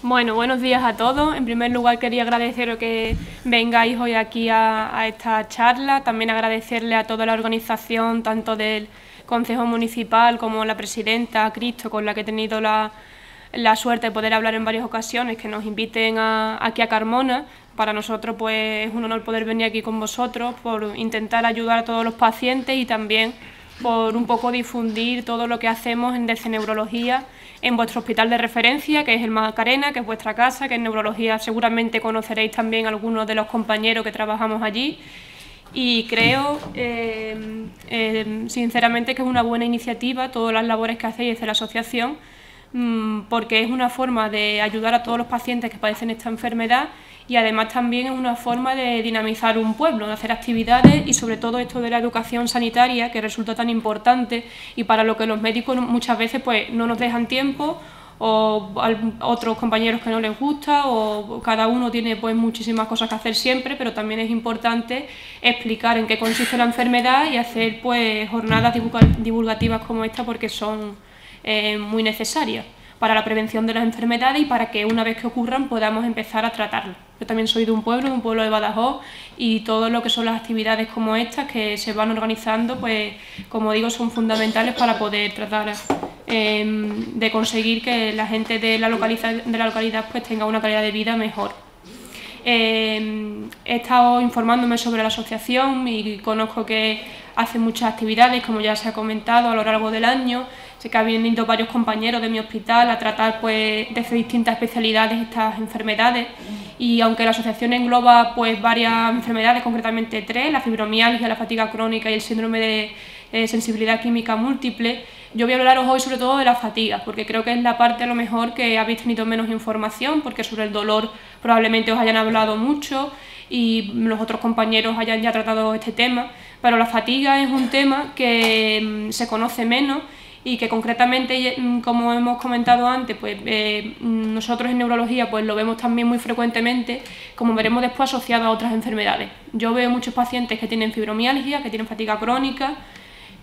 Bueno, buenos días a todos. En primer lugar quería agradeceros que vengáis hoy aquí a esta charla. También agradecerle a toda la organización, tanto del Concejo Municipal como la presidenta, Cristo, con la que he tenido la suerte de poder hablar en varias ocasiones, que nos inviten aquí a Carmona. Para nosotros pues es un honor poder venir aquí con vosotros por intentar ayudar a todos los pacientes y también por un poco difundir todo lo que hacemos en Neurología en vuestro hospital de referencia, que es el Macarena, que es vuestra casa, que en neurología seguramente conoceréis también a algunos de los compañeros que trabajamos allí. Y creo sinceramente que es una buena iniciativa todas las labores que hacéis desde la asociación, porque es una forma de ayudar a todos los pacientes que padecen esta enfermedad y además también es una forma de dinamizar un pueblo, de hacer actividades y sobre todo esto de la educación sanitaria que resulta tan importante y para lo que los médicos muchas veces pues no nos dejan tiempo o a otros compañeros que no les gusta o cada uno tiene pues muchísimas cosas que hacer siempre, pero también es importante explicar en qué consiste la enfermedad y hacer pues jornadas divulgativas como esta porque son muy necesarias para la prevención de las enfermedades y para que una vez que ocurran podamos empezar a tratarlas. Yo también soy de un pueblo de Badajoz y todo lo que son las actividades como estas que se van organizando, pues como digo, son fundamentales para poder tratar de conseguir que la gente de la localidad pues tenga una calidad de vida mejor. He estado informándome sobre la asociación y conozco que hace muchas actividades, como ya se ha comentado, a lo largo del año. Sé que habían ido varios compañeros de mi hospital a tratar pues, desde distintas especialidades estas enfermedades y aunque la asociación engloba pues, varias enfermedades, concretamente 3, la fibromialgia, la fatiga crónica y el síndrome de sensibilidad química múltiple, yo voy a hablaros hoy sobre todo de la fatiga, porque creo que es la parte a lo mejor que habéis tenido menos información, porque sobre el dolor probablemente os hayan hablado mucho y los otros compañeros hayan ya tratado este tema, pero la fatiga es un tema que se conoce menos y que concretamente, como hemos comentado antes, pues nosotros en neurología pues lo vemos también muy frecuentemente, como veremos después, asociado a otras enfermedades. Yo veo muchos pacientes que tienen fibromialgia, que tienen fatiga crónica,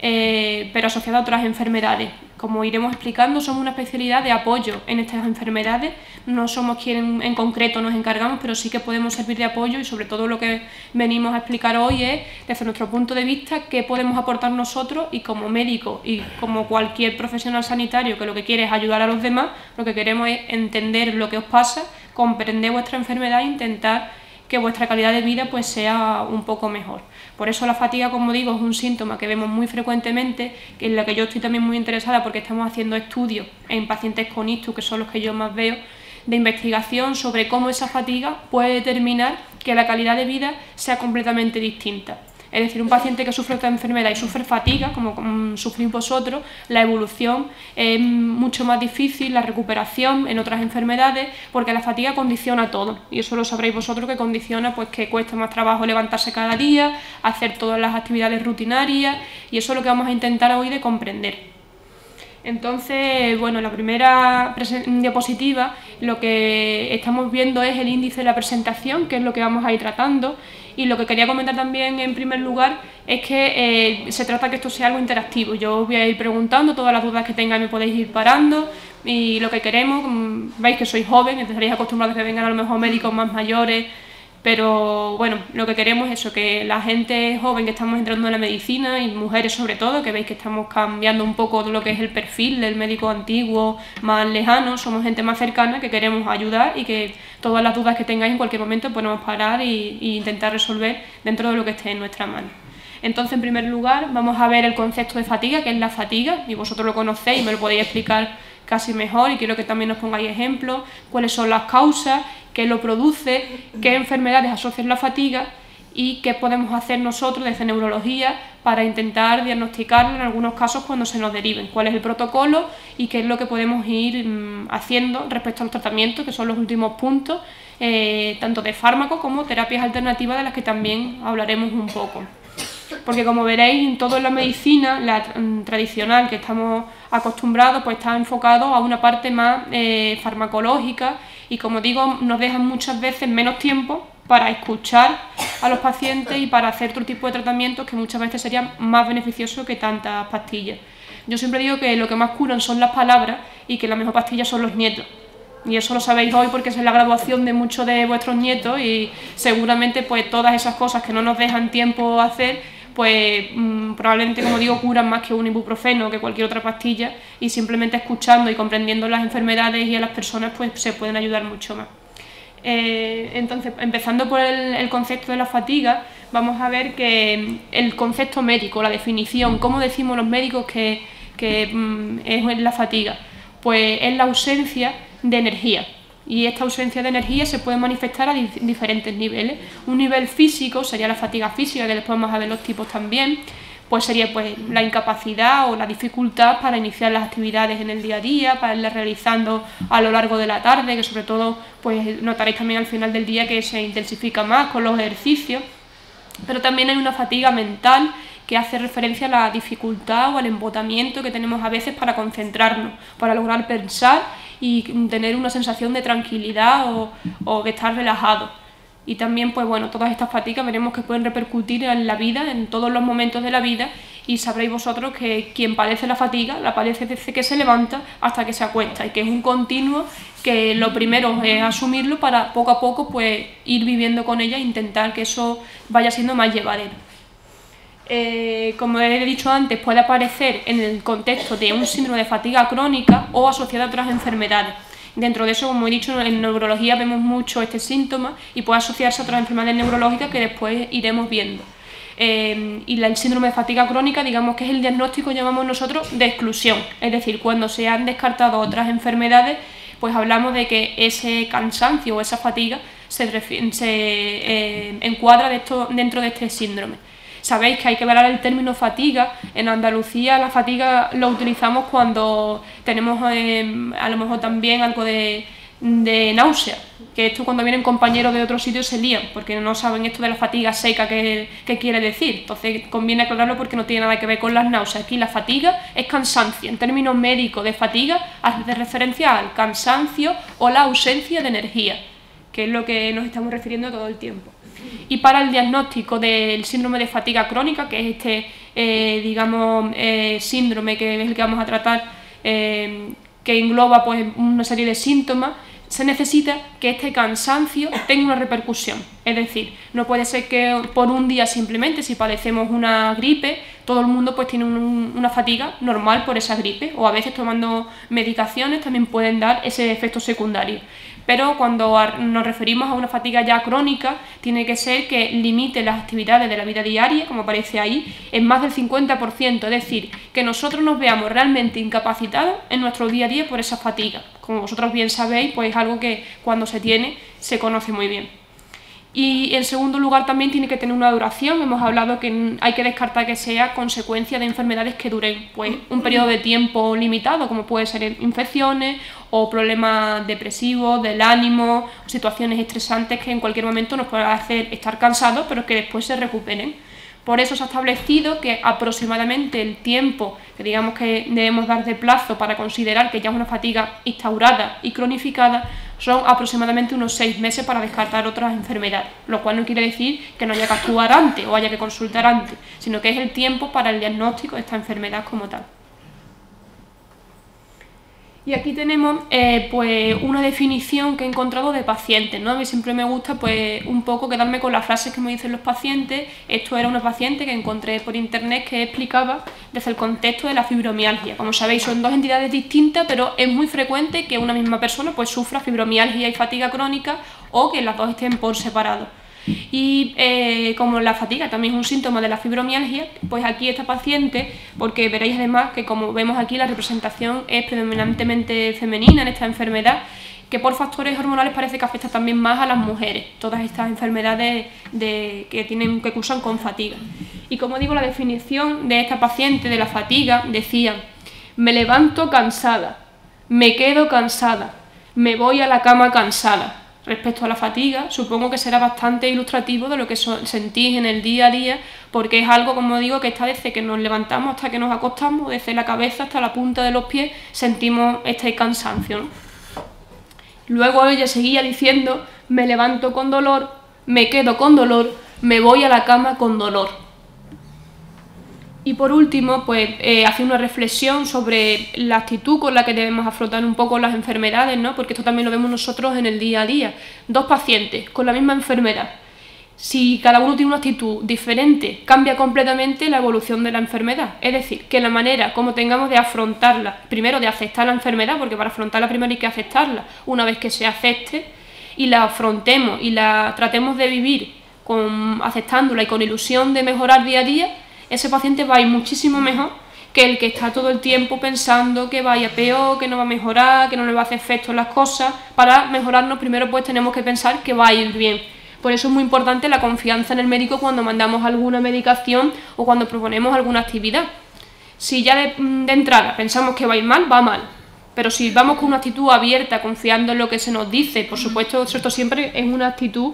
pero asociada a otras enfermedades. Como iremos explicando, somos una especialidad de apoyo en estas enfermedades, no somos quienes en concreto nos encargamos, pero sí que podemos servir de apoyo y sobre todo lo que venimos a explicar hoy es, desde nuestro punto de vista, qué podemos aportar nosotros y como médicos y como cualquier profesional sanitario que lo que quiere es ayudar a los demás, lo que queremos es entender lo que os pasa, comprender vuestra enfermedad e intentar que vuestra calidad de vida pues sea un poco mejor. Por eso la fatiga, como digo, es un síntoma que vemos muy frecuentemente, en la que yo estoy también muy interesada porque estamos haciendo estudios en pacientes con ictus, que son los que yo más veo, de investigación sobre cómo esa fatiga puede determinar que la calidad de vida sea completamente distinta. Es decir, un paciente que sufre esta enfermedad y sufre fatiga, como sufrís vosotros, la evolución es mucho más difícil, la recuperación en otras enfermedades, porque la fatiga condiciona todo. Y eso lo sabréis vosotros, que condiciona pues que cuesta más trabajo levantarse cada día, hacer todas las actividades rutinarias, y eso es lo que vamos a intentar hoy de comprender. Entonces, bueno, la primera diapositiva lo que estamos viendo es el índice de la presentación, que es lo que vamos a ir tratando, y lo que quería comentar también en primer lugar es que se trata que esto sea algo interactivo. Yo os voy a ir preguntando todas las dudas que tengáis, me podéis ir parando y lo que queremos, veis que sois jóvenes, estaréis acostumbrados a que vengan a lo mejor médicos más mayores, pero bueno, lo que queremos es eso, que la gente joven que estamos entrando en la medicina y mujeres sobre todo, que veis que estamos cambiando un poco de lo que es el perfil del médico antiguo, más lejano, somos gente más cercana que queremos ayudar y que todas las dudas que tengáis en cualquier momento podemos parar y intentar resolver dentro de lo que esté en nuestra mano. Entonces, en primer lugar, vamos a ver el concepto de fatiga, que es la fatiga, y vosotros lo conocéis y me lo podéis explicar casi mejor y quiero que también nos pongáis ejemplos, cuáles son las causas, qué lo produce, qué enfermedades asocian la fatiga y qué podemos hacer nosotros desde neurología para intentar diagnosticarlo en algunos casos cuando se nos deriven, cuál es el protocolo y qué es lo que podemos ir haciendo respecto a los tratamientos, que son los últimos puntos, tanto de fármacos como terapias alternativas de las que también hablaremos un poco. Porque como veréis, en toda la medicina, la tradicional que estamos acostumbrados, pues está enfocado a una parte más farmacológica y como digo, nos dejan muchas veces menos tiempo para escuchar a los pacientes y para hacer otro tipo de tratamientos que muchas veces serían más beneficiosos que tantas pastillas. Yo siempre digo que lo que más curan son las palabras y que la mejor pastilla son los nietos. Y eso lo sabéis hoy porque es la graduación de muchos de vuestros nietos y seguramente pues todas esas cosas que no nos dejan tiempo a hacer, pues probablemente, como digo, curan más que un ibuprofeno o que cualquier otra pastilla, y simplemente escuchando y comprendiendo las enfermedades y a las personas pues se pueden ayudar mucho más. Entonces, empezando por el concepto de la fatiga, vamos a ver que el concepto médico, la definición, cómo decimos los médicos que es la fatiga, pues es la ausencia de energía, y esta ausencia de energía se puede manifestar a diferentes niveles. Un nivel físico sería la fatiga física, que después vamos a ver los tipos también, pues sería pues la incapacidad o la dificultad para iniciar las actividades en el día a día, para irlas realizando a lo largo de la tarde, que sobre todo pues notaréis también al final del día que se intensifica más con los ejercicios. Pero también hay una fatiga mental que hace referencia a la dificultad o al embotamiento que tenemos a veces para concentrarnos, para lograr pensar y tener una sensación de tranquilidad o de estar relajado. Y también, pues bueno, todas estas fatigas veremos que pueden repercutir en la vida, en todos los momentos de la vida, y sabréis vosotros que quien padece la fatiga, la padece desde que se levanta hasta que se acuesta, y que es un continuo que lo primero es asumirlo para poco a poco pues ir viviendo con ella e intentar que eso vaya siendo más llevadero. Como he dicho antes, puede aparecer en el contexto de un síndrome de fatiga crónica o asociado a otras enfermedades. Dentro de eso, como he dicho, en neurología vemos mucho este síntoma y puede asociarse a otras enfermedades neurológicas que después iremos viendo. Y el síndrome de fatiga crónica, digamos que es el diagnóstico, llamamos nosotros, de exclusión. Es decir, cuando se han descartado otras enfermedades, pues hablamos de que ese cansancio o esa fatiga se encuadra dentro de este síndrome. Sabéis que hay que hablar el término fatiga. En Andalucía la fatiga lo utilizamos cuando tenemos a lo mejor también algo de náusea, que esto cuando vienen compañeros de otros sitios se lían, porque no saben esto de la fatiga seca que quiere decir. Entonces conviene aclararlo porque no tiene nada que ver con las náuseas. Aquí la fatiga es cansancio. En términos médicos de fatiga hace referencia al cansancio o la ausencia de energía, que es lo que nos estamos refiriendo todo el tiempo. Y para el diagnóstico del síndrome de fatiga crónica, que es este, síndrome que es el que vamos a tratar, que engloba pues una serie de síntomas, se necesita que este cansancio tenga una repercusión. Es decir, no puede ser que por un día simplemente, si padecemos una gripe, todo el mundo pues tiene una fatiga normal por esa gripe, o a veces tomando medicaciones también pueden dar ese efecto secundario. Pero cuando nos referimos a una fatiga ya crónica, tiene que ser que limite las actividades de la vida diaria, como aparece ahí, en más del 50%, es decir, que nosotros nos veamos realmente incapacitados en nuestro día a día por esa fatiga. Como vosotros bien sabéis, pues es algo que cuando se tiene, se conoce muy bien. Y en segundo lugar también tiene que tener una duración. Hemos hablado que hay que descartar que sea consecuencia de enfermedades que duren pues un periodo de tiempo limitado, como puede ser infecciones o problemas depresivos, del ánimo, situaciones estresantes que en cualquier momento nos pueden hacer estar cansados, pero que después se recuperen. Por eso se ha establecido que aproximadamente el tiempo que digamos que debemos dar de plazo para considerar que ya es una fatiga instaurada y cronificada son aproximadamente unos 6 meses para descartar otras enfermedades, lo cual no quiere decir que no haya que actuar antes o haya que consultar antes, sino que es el tiempo para el diagnóstico de esta enfermedad como tal. Y aquí tenemos pues una definición que he encontrado de pacientes, ¿no? A mí siempre me gusta pues un poco quedarme con las frases que me dicen los pacientes. Esto era una paciente que encontré por internet que explicaba desde el contexto de la fibromialgia. Como sabéis, son dos entidades distintas, pero es muy frecuente que una misma persona pues sufra fibromialgia y fatiga crónica, o que las dos estén por separado. Y como la fatiga también es un síntoma de la fibromialgia, pues aquí esta paciente, porque veréis además que como vemos aquí la representación es predominantemente femenina en esta enfermedad, que por factores hormonales parece que afecta también más a las mujeres, todas estas enfermedades que cursan con fatiga. Y como digo, la definición de esta paciente de la fatiga decía: me levanto cansada, me quedo cansada, me voy a la cama cansada. Respecto a la fatiga, supongo que será bastante ilustrativo de lo que sentís en el día a día, porque es algo, como digo, que está desde que nos levantamos hasta que nos acostamos, desde la cabeza hasta la punta de los pies, sentimos este cansancio, ¿no? Luego ella seguía diciendo: me levanto con dolor, me quedo con dolor, me voy a la cama con dolor. Y por último, pues hacer una reflexión sobre la actitud con la que debemos afrontar un poco las enfermedades, ¿no? Porque esto también lo vemos nosotros en el día a día. Dos pacientes con la misma enfermedad. Si cada uno tiene una actitud diferente, cambia completamente la evolución de la enfermedad. Es decir, que la manera como tengamos de afrontarla, primero de aceptar la enfermedad, porque para afrontarla primero hay que aceptarla. Una vez que se acepte y la afrontemos y la tratemos de vivir aceptándola y con ilusión de mejorar día a día, ese paciente va a ir muchísimo mejor que el que está todo el tiempo pensando que vaya peor, que no va a mejorar, que no le va a hacer efecto las cosas. Para mejorarnos primero pues tenemos que pensar que va a ir bien. Por eso es muy importante la confianza en el médico cuando mandamos alguna medicación o cuando proponemos alguna actividad. Si ya de entrada pensamos que va a ir mal, va mal. Pero si vamos con una actitud abierta, confiando en lo que se nos dice, por supuesto, esto siempre es una actitud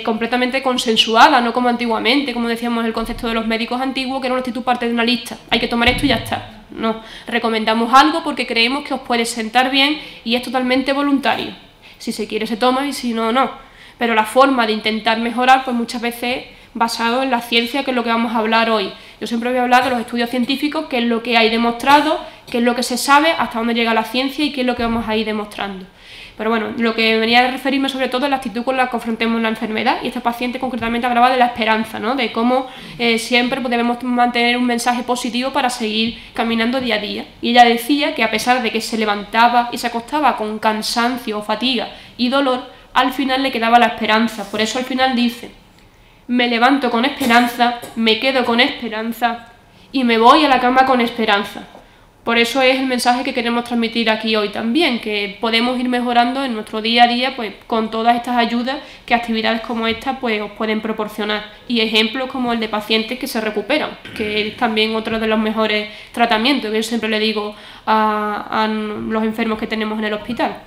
completamente consensuada, no como antiguamente, como decíamos el concepto de los médicos antiguos, que era una actitud parte de una lista, hay que tomar esto y ya está. No, recomendamos algo porque creemos que os puede sentar bien y es totalmente voluntario. Si se quiere se toma y si no, no. Pero la forma de intentar mejorar, pues muchas veces basado en la ciencia, que es lo que vamos a hablar hoy. Yo siempre voy a hablar de los estudios científicos, qué es lo que hay demostrado, qué es lo que se sabe, hasta dónde llega la ciencia y qué es lo que vamos a ir demostrando. Pero bueno, lo que venía a referirme sobre todo es la actitud con la que afrontemos la enfermedad, y este paciente concretamente hablaba de la esperanza, ¿no? De cómo siempre debemos mantener un mensaje positivo para seguir caminando día a día. Y ella decía que a pesar de que se levantaba y se acostaba con cansancio, fatiga y dolor, al final le quedaba la esperanza. Por eso al final dice: me levanto con esperanza, me quedo con esperanza y me voy a la cama con esperanza. Por eso es el mensaje que queremos transmitir aquí hoy también, que podemos ir mejorando en nuestro día a día pues con todas estas ayudas que actividades como esta pues os pueden proporcionar, y ejemplos como el de pacientes que se recuperan, que es también otro de los mejores tratamientos que yo siempre le digo a los enfermos que tenemos en el hospital.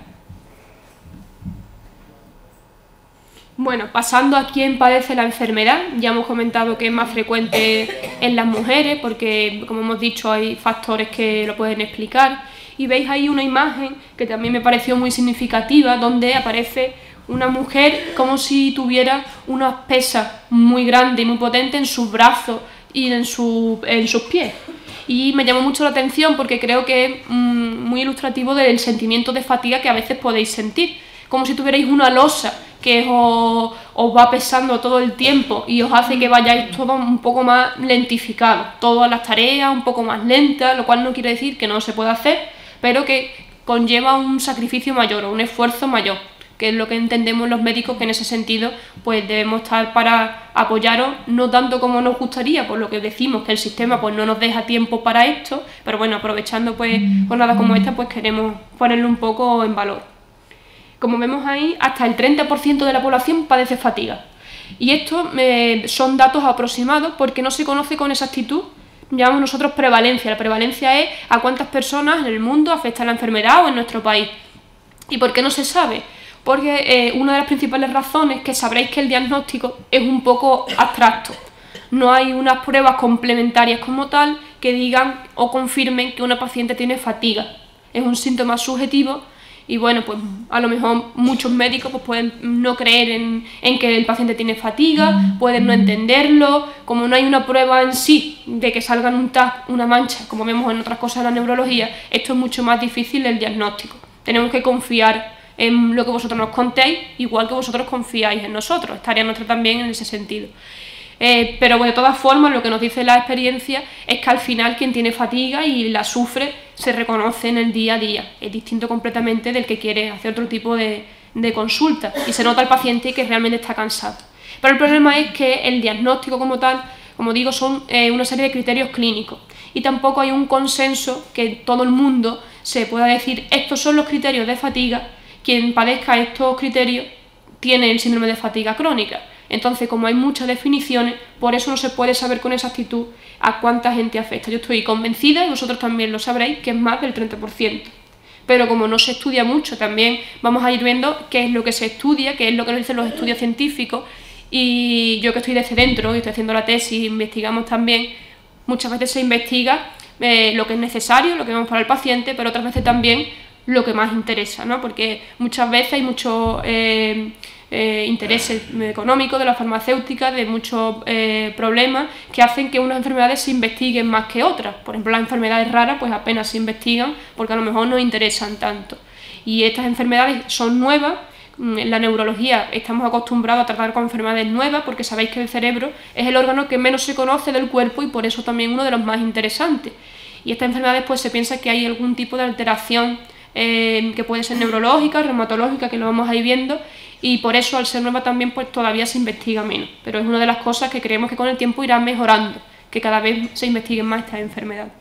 Bueno, pasando a quién padece la enfermedad, ya hemos comentado que es más frecuente en las mujeres porque, como hemos dicho, hay factores que lo pueden explicar. Y veis ahí una imagen que también me pareció muy significativa, donde aparece una mujer como si tuviera una pesa muy grande y muy potente en sus brazos y en sus pies. Y me llamó mucho la atención porque creo que es muy ilustrativo del sentimiento de fatiga que a veces podéis sentir, como si tuvierais una losa que os va pesando todo el tiempo y os hace que vayáis todo un poco más lentificado, todas las tareas un poco más lentas, lo cual no quiere decir que no se pueda hacer, pero que conlleva un sacrificio mayor o un esfuerzo mayor, que es lo que entendemos los médicos, que en ese sentido pues debemos estar para apoyaros, no tanto como nos gustaría, por lo que decimos que el sistema pues no nos deja tiempo para esto, pero bueno, aprovechando pues jornadas como esta, pues queremos ponerlo un poco en valor. Como vemos ahí, hasta el 30% de la población padece fatiga. Y estos son datos aproximados porque no se conoce con exactitud, llamamos nosotros prevalencia. La prevalencia es a cuántas personas en el mundo afecta la enfermedad o en nuestro país. ¿Y por qué no se sabe? Porque una de las principales razones es que sabréis que el diagnóstico es un poco abstracto. No hay unas pruebas complementarias como tal que digan o confirmen que una paciente tiene fatiga. Es un síntoma subjetivo. Y bueno, pues a lo mejor muchos médicos pues pueden no creer en que el paciente tiene fatiga, pueden no entenderlo, como no hay una prueba en sí de que salga en un TAC una mancha, como vemos en otras cosas de la neurología, esto es mucho más difícil el diagnóstico. Tenemos que confiar en lo que vosotros nos contéis, igual que vosotros confiáis en nosotros, es tarea nuestra también en ese sentido. Pero bueno, de todas formas, lo que nos dice la experiencia es que al final quien tiene fatiga y la sufre se reconoce en el día a día. Es distinto completamente del que quiere hacer otro tipo de consulta y se nota al paciente que realmente está cansado. Pero el problema es que el diagnóstico como tal, como digo, son una serie de criterios clínicos y tampoco hay un consenso que todo el mundo se pueda decir estos son los criterios de fatiga, quien padezca estos criterios tiene el síndrome de fatiga crónica. Entonces, como hay muchas definiciones, por eso no se puede saber con exactitud a cuánta gente afecta. Yo estoy convencida, y vosotros también lo sabréis, que es más del 30%. Pero como no se estudia mucho, también vamos a ir viendo qué es lo que se estudia, qué es lo que nos dicen los estudios científicos. Y yo que estoy desde dentro y estoy haciendo la tesis, investigamos también, muchas veces se investiga lo que es necesario, lo que vemos para el paciente, pero otras veces también lo que más interesa, ¿no? Porque muchas veces hay muchos intereses económicos, de la farmacéutica, de muchos problemas que hacen que unas enfermedades se investiguen más que otras. Por ejemplo, las enfermedades raras pues apenas se investigan porque a lo mejor no interesan tanto. Y estas enfermedades son nuevas. En la neurología estamos acostumbrados a tratar con enfermedades nuevas porque sabéis que el cerebro es el órgano que menos se conoce del cuerpo y por eso también uno de los más interesantes. Y estas enfermedades pues se piensa que hay algún tipo de alteración que puede ser neurológica, reumatológica, que lo vamos a ir viendo, y por eso al ser nueva también pues todavía se investiga menos. Pero es una de las cosas que creemos que con el tiempo irá mejorando, que cada vez se investiguen más estas enfermedades.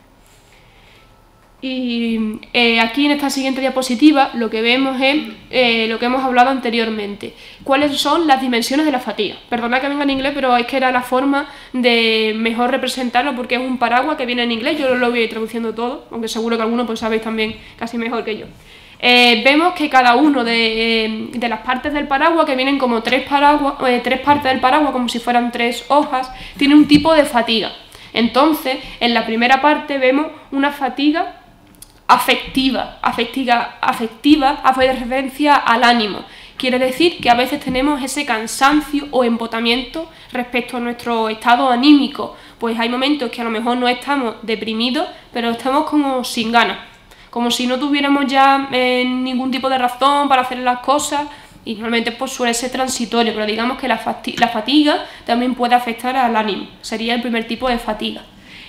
Y aquí en esta siguiente diapositiva lo que vemos es lo que hemos hablado anteriormente. ¿Cuáles son las dimensiones de la fatiga? Perdona que venga en inglés, pero es que era la forma de mejor representarlo porque es un paraguas que viene en inglés, yo lo voy a ir traduciendo todo, aunque seguro que algunos pues sabéis también casi mejor que yo. Vemos que cada uno de las partes del paraguas, que vienen como tres partes del paraguas, como si fueran tres hojas, tiene un tipo de fatiga. Entonces, en la primera parte vemos una fatiga afectiva hace referencia al ánimo. Quiere decir que a veces tenemos ese cansancio o embotamiento respecto a nuestro estado anímico, pues hay momentos que a lo mejor no estamos deprimidos, pero estamos como sin ganas, como si no tuviéramos ya ningún tipo de razón para hacer las cosas, y normalmente pues suele ser transitorio, pero digamos que la fatiga también puede afectar al ánimo, sería el primer tipo de fatiga.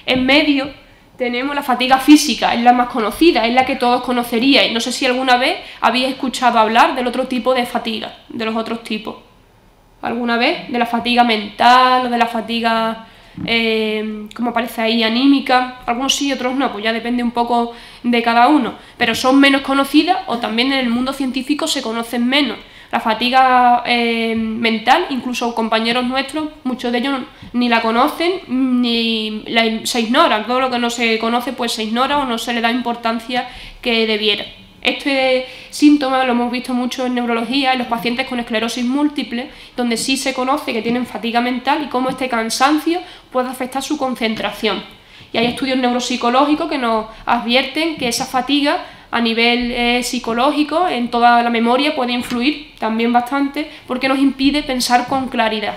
En medio tenemos la fatiga física, es la más conocida, es la que todos conoceríais. No sé si alguna vez habéis escuchado hablar del otro tipo de fatiga, de los otros tipos. ¿Alguna vez? De la fatiga mental o de la fatiga, como aparece ahí, anímica. Algunos sí, otros no, pues ya depende un poco de cada uno. Pero son menos conocidas o también en el mundo científico se conocen menos. La fatiga mental, incluso compañeros nuestros, muchos de ellos ni la conocen ni se ignoran. Todo lo que no se conoce pues se ignora o no se le da importancia que debiera. Este síntoma lo hemos visto mucho en neurología, en los pacientes con esclerosis múltiple, donde sí se conoce que tienen fatiga mental y cómo este cansancio puede afectar su concentración. Y hay estudios neuropsicológicos que nos advierten que esa fatiga a nivel psicológico, en toda la memoria, puede influir también bastante porque nos impide pensar con claridad.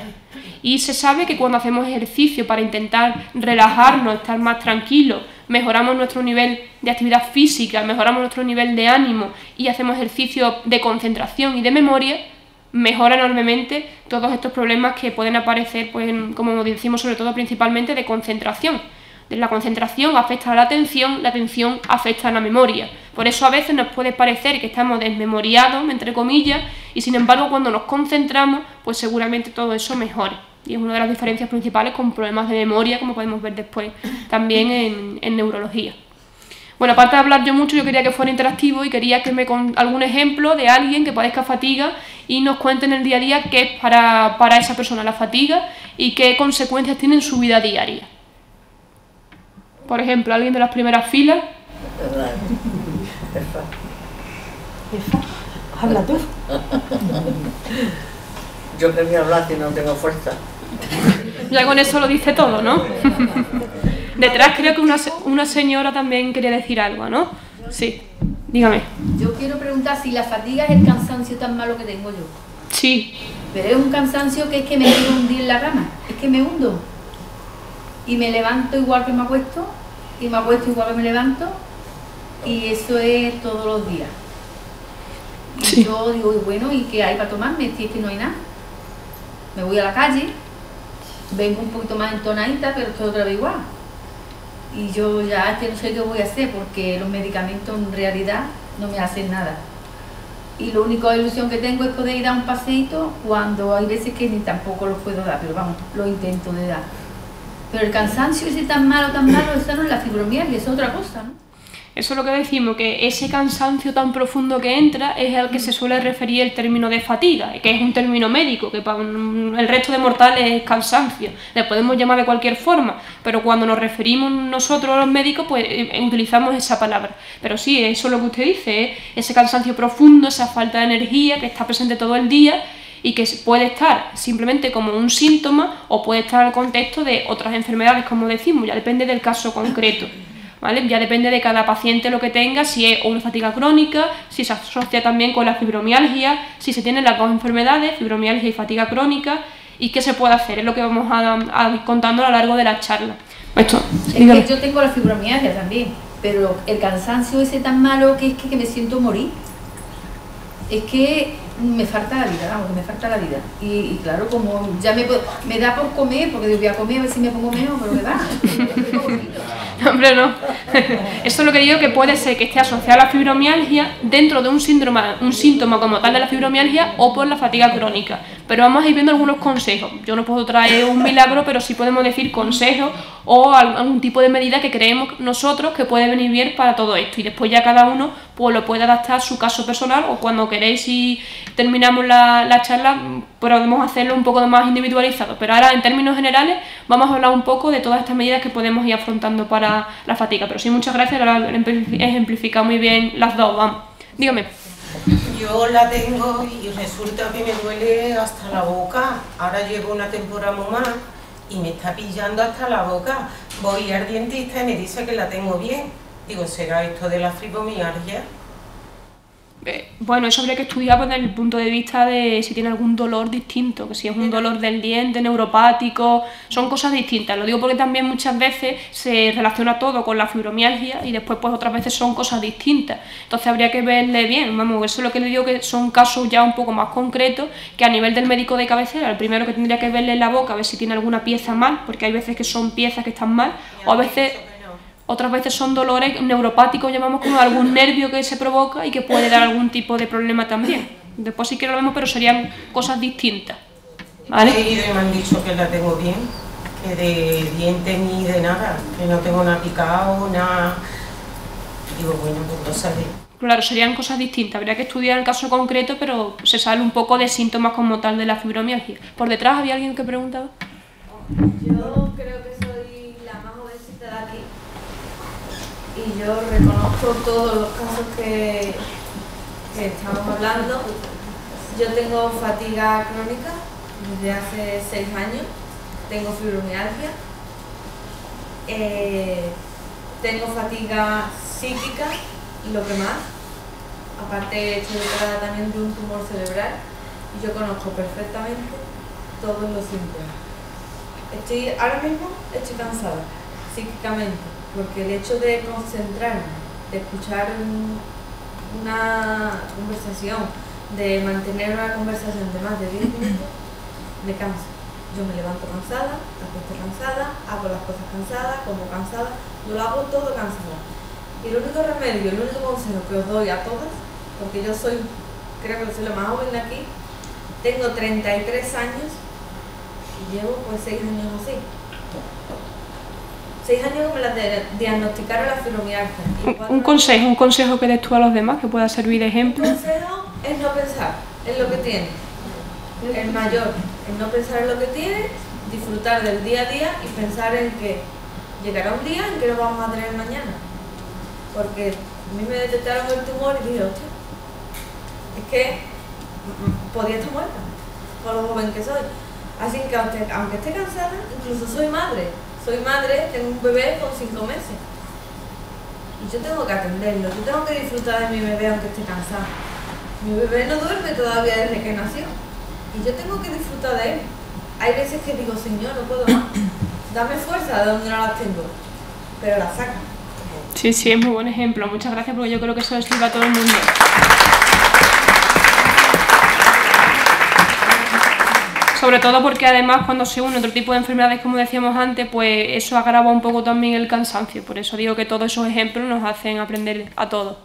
Y se sabe que cuando hacemos ejercicio para intentar relajarnos, estar más tranquilos, mejoramos nuestro nivel de actividad física, mejoramos nuestro nivel de ánimo y hacemos ejercicio de concentración y de memoria, mejora enormemente todos estos problemas que pueden aparecer, pues, como decimos, sobre todo principalmente de concentración. La concentración afecta a la atención afecta a la memoria. Por eso a veces nos puede parecer que estamos desmemoriados, entre comillas, y sin embargo cuando nos concentramos, pues seguramente todo eso mejore. Y es una de las diferencias principales con problemas de memoria, como podemos ver después también en neurología. Bueno, aparte de hablar yo mucho, yo quería que fuera interactivo y quería que con algún ejemplo de alguien que padezca fatiga y nos cuente en el día a día qué es para esa persona la fatiga y qué consecuencias tiene en su vida diaria. Por ejemplo, alguien de las primeras filas. Habla tú. Yo quería hablar si no tengo fuerza. Ya con eso lo dice todo, ¿no? Detrás creo que una señora también quería decir algo, ¿no? Sí, dígame. Yo quiero preguntar si la fatiga es el cansancio tan malo que tengo yo. Sí. Pero es un cansancio que es que me quiero hundir en la cama. Es que me hundo. Y me levanto igual que me acuesto, y me acuesto igual que me levanto, y eso es todos los días. Y sí. Yo digo, bueno, ¿y qué hay para tomarme? Si es que no hay nada. Me voy a la calle, vengo un poquito más entonadita, pero estoy otra vez igual. Y yo ya es que no sé qué voy a hacer, porque los medicamentos en realidad no me hacen nada. Y la única ilusión que tengo es poder ir a un paseíto cuando hay veces que ni tampoco los puedo dar, pero vamos, lo intento de dar. Pero el cansancio ese tan malo, eso no es la fibromialgia, es otra cosa, ¿no? Eso es lo que decimos, que ese cansancio tan profundo que entra es al que se suele referir el término de fatiga, que es un término médico, que para el resto de mortales es cansancio. Le podemos llamar de cualquier forma, pero cuando nos referimos nosotros los médicos, pues utilizamos esa palabra. Pero sí, eso es lo que usted dice, ese cansancio profundo, esa falta de energía que está presente todo el día, y que puede estar simplemente como un síntoma o puede estar en el contexto de otras enfermedades, como decimos, ya depende del caso concreto. ¿vale? Ya depende de cada paciente lo que tenga, si es una fatiga crónica, si se asocia también con la fibromialgia, si se tienen las dos enfermedades, fibromialgia y fatiga crónica, y qué se puede hacer, es lo que vamos a ir contando a lo largo de la charla. Esto, es que yo tengo la fibromialgia también, pero el cansancio ese tan malo que es que me siento morir. Es que me falta la vida, vamos, que me falta la vida. Y claro, como ya me da por comer, porque digo, voy a comer a ver si me pongo menos, pero me da. Hombre, no. Esto es lo que digo, que puede ser que esté asociada a la fibromialgia dentro de un síntoma como tal de la fibromialgia o por la fatiga crónica. Pero vamos a ir viendo algunos consejos. Yo no puedo traer un milagro, pero sí podemos decir consejos o algún tipo de medida que creemos nosotros que puede venir bien para todo esto. Y después ya cada uno pues lo puede adaptar a su caso personal, o cuando queréis y terminamos la charla podemos hacerlo un poco más individualizado. Pero ahora, en términos generales, vamos a hablar un poco de todas estas medidas que podemos ir afrontando para la fatiga. Pero sí, muchas gracias, ahora he ejemplificado muy bien las dos, vamos. Dígame. Yo la tengo y resulta que me duele hasta la boca. Ahora llevo una temporada muy mal y me está pillando hasta la boca. Voy al dentista y me dice que la tengo bien. Digo, ¿será esto de la fibromialgia? Bueno, eso habría que estudiar desde el punto de vista de si tiene algún dolor distinto, que si es un dolor del diente, neuropático, son cosas distintas. Lo digo porque también muchas veces se relaciona todo con la fibromialgia y después pues otras veces son cosas distintas. Entonces habría que verle bien, vamos, eso es lo que le digo, que son casos ya un poco más concretos, que a nivel del médico de cabecera, el primero que tendría que verle en la boca, a ver si tiene alguna pieza mal, porque hay veces que son piezas que están mal, o a veces... Otras veces son dolores neuropáticos, llamamos como algún nervio que se provoca y que puede dar algún tipo de problema también. Después sí que lo vemos, pero serían cosas distintas. ¿Vale? Sí, me han dicho que la tengo bien, que de dientes ni de nada, que no tengo nada picado, nada. Digo, bueno, pues no sabía. Claro, serían cosas distintas, habría que estudiar el caso concreto, pero se sale un poco de síntomas como tal de la fibromialgia. ¿Por detrás había alguien que preguntaba? Yo creo que soy la más jovencita de aquí. Y yo reconozco todos los casos que estamos hablando. Yo tengo fatiga crónica desde hace 6 años, tengo fibromialgia, tengo fatiga psíquica, lo que más, aparte estoy operada también de un tumor cerebral y yo conozco perfectamente todos los síntomas. Ahora mismo estoy cansada psíquicamente, porque el hecho de concentrarme, de escuchar una conversación, de mantener una conversación de más de 10 minutos, me cansa. Yo me levanto cansada, me acuesto cansada, hago las cosas cansadas, como cansada, yo lo hago todo cansada. Y el único remedio, el único consejo que os doy a todas, porque yo creo que soy la más joven de aquí, tengo 33 años y llevo pues 6 años así. 6 años que me la diagnosticaron la fibromialgia. Un consejo que des tú a los demás que pueda servir de ejemplo. Un consejo es no pensar en lo que tienes. El mayor es no pensar en lo que tienes, disfrutar del día a día y pensar en que llegará un día en que lo vamos a tener mañana. Porque a mí me detectaron el tumor y dije, hostia, es que podía estar muerta con lo joven que soy. Así que aunque esté cansada, incluso soy madre, tengo un bebé con 5 meses. Y yo tengo que atenderlo, yo tengo que disfrutar de mi bebé aunque esté cansada. Mi bebé no duerme todavía desde que nació. Y yo tengo que disfrutar de él. Hay veces que digo, Señor, no puedo más. Dame fuerza de donde no las tengo. Pero las saco. Sí, sí, es muy buen ejemplo. Muchas gracias, porque yo creo que eso le sirve a todo el mundo. Sobre todo porque además cuando se une otro tipo de enfermedades, como decíamos antes, pues eso agrava un poco también el cansancio. Por eso digo que todos esos ejemplos nos hacen aprender a todos.